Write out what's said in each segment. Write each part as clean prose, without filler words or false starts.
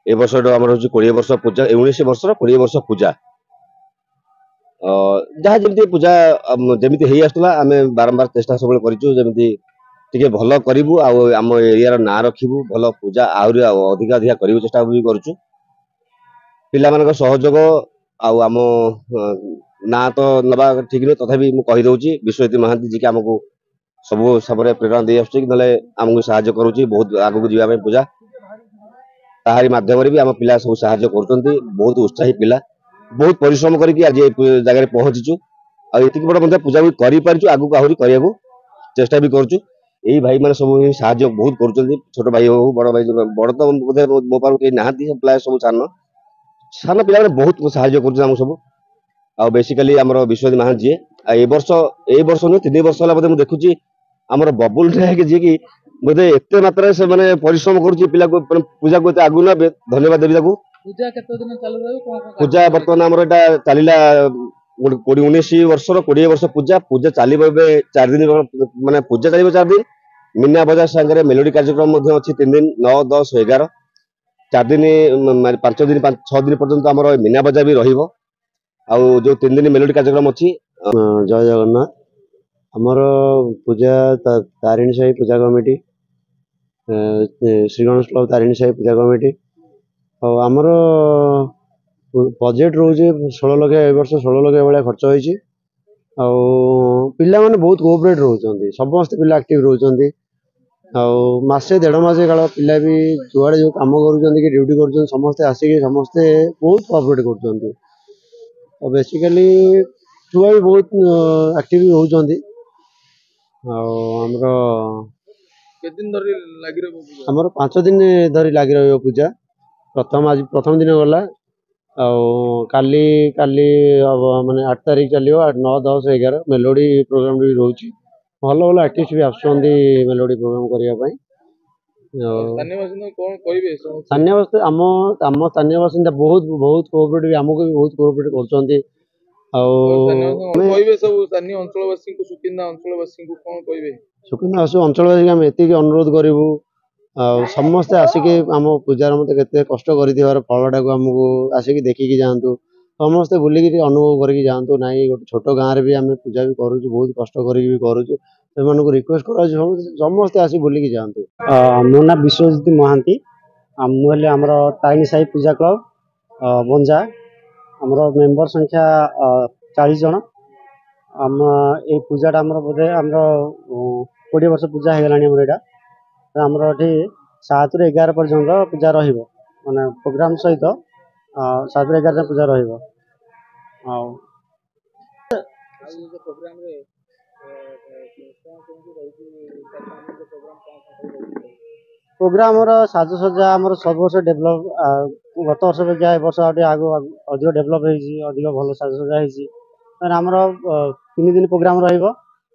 ए वर्ष आमर हूँ 20 वर्ष पूजा 19 वर्ष 20 वर्ष पूजा जहाँ जमी पूजा जमी हो आसला आम बारंबार चेष्टा सब जमी टे भल करूँ आम एरिया ना रखू भल पूजा आहरी अधिका अधिका करूँ चेष्टा भी करुँ पिला सहयोग आम ना तो नवा ठीक नुह तथापि मुझे विश्वजित महांती जी के आमको सब समय प्रेरणा दे आमको साहय करुँच बहुत आगे को जावाई पूजा ताहारी माध्यम भी आम पिला सब साहय कर बहुत उत्साही पिला बहुत परिश्रम करके आज जगह पहुंचीचु आती बड़ा पूजा भी कर आगू आहरी करने चेष्टा भी करुँ यही भाई मैंने सब साहय बहुत कर छोट भाई हो बड़ भाई बड़ तो मो पास कहीं ना प्राय सब सान सान पिला बहुत साहय कर सब आ बेसिकाली आमर विश्वजित महांती जी ए वर्ष नुह 3 वर्ष है देखुची आमर बबुल नायक जी की बोधे एत मात्रा से मैंने परिश्रम कर पूजा को आगू ना धन्यवाद देवी पूजा केते दिन चालू रहबो पूजा बर्तमान आमर एटा चलीला 19 वर्ष 20 वर्ष पूजा पूजा चलो 4 दिन माने पूजा चलो 4 दिन मीना बजार सांगे मेलोडी कार्यक्रम अच्छी 3 दिन 9 10 11 4 दिन 5 दिन 6 दिन पर्यंत आमर मीना बजार भी रहिबो जो 3 दिन मेलोडी कार्यक्रम अच्छी जय जगन्नाथ आमर पूजा तारिणी साही पूजा कमिटी श्री गणेश क्लब तारिणी साही पूजा कमिटी आमर बजेट रोचे 16 लाख ए वर्ष 16 लाख भाया खर्च होती पिला माने बहुत कोऑपरेट रोचंती समस्त पिला एक्टिव रोचंती मासे 1.5 मास काल पिला भी जुआड़े जो काम करुँच कि ड्यूटी कर समस्ते आसिक समस्ते बहुत कोऑपरेट कर बेसिकली छुआ भी बहुत एक्टिव होती आमर 5 दिन धरी लगी रही पूजा आज प्रथम दिन गला काली काली माने 8 तारीख चलो 8 9 10 11 मेलोडी प्रोग्राम भी रोचे भल भल आर्टिस्ट भी आसुँच मेलोडी प्रोग्राम करने स्थानीय आम स्थानीय बासिंदा बहुत बहुत कोऑपरेट आमको भी बहुत कोऑपरेट कर सुकिंदा अंचलवासी आम एति अनुरोध करूँ समस्ते आसिक आम पूजार मत के कष्ट कर फलटा को आमको आसिक देखिकी जातु समस्ते बुलिक अनुभव करके जातु ना गोटे छोट गाँव भी आम पूजा भी करूँ बहुत कष्ट करूँ रिक्वेस्ट कर समस्ते आसिक बुलिक जातु मो ना विश्वजित महांती मुझे आमर तारिणी साही पूजा क्लब बंजा आमर मेंबर संख्या 40 जन आम ये पूजाटा आमर बोधे आमर 20 वर्ष पूजा हो गलानी आमर ये 7 ରୁ 11 पर्यंत पूजा माने प्रोग्राम सहित 7 ରୁ 11 पूजा प्रोग्राम साजसज्जा आमर सब वर्ष डेभलप गत वर्ष अपेक्षा ए वर्ष आगे अधिक डेभलप अधिक भल साजसज्जा होती आमर 3 दिन प्रोग्राम रहिबो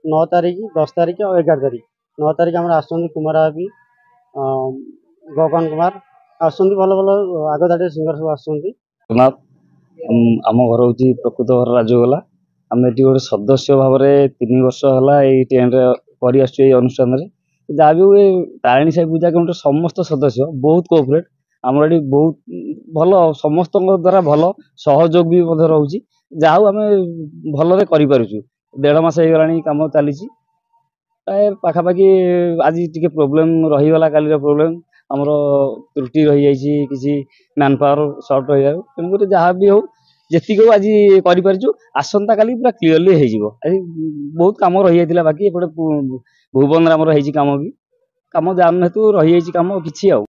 9 तारीख 10 तारीख और 11 तारीख 9 तारीख आम आसुँच कुमार आबी गगन कुमार आसुँच भल भल आग धाड़ी सिंगर सब आसुँच आम घर हूँ प्रकृत घर राजगला आम ये गोटे सदस्य भाव में 3 वर्ष है ये अनुष्ठान जहाँ भी हुए तारिणी साही पूजा कमिटी समस्त सदस्य बहुत कोऑपरेट आमर ये बहुत भल समस्त द्वारा भल सहयोग भी रोचे जहाँ आम भल करूँ 1.5 मास हो गला कम चली पाखापाखि आज टी प्रोब्लेम रहीगला काली प्रोब्लेम आमर त्रुटि रही जाइए किसी मैन पावर सर्ट रही तेणुक जहाँ भी हो जी हो आज करूँ आसंता काली पूरा क्लीयरली हो बहुत कम रही जाता बाकी एपटे भुवन आमर कम भी कम जान हेतु रही कम कि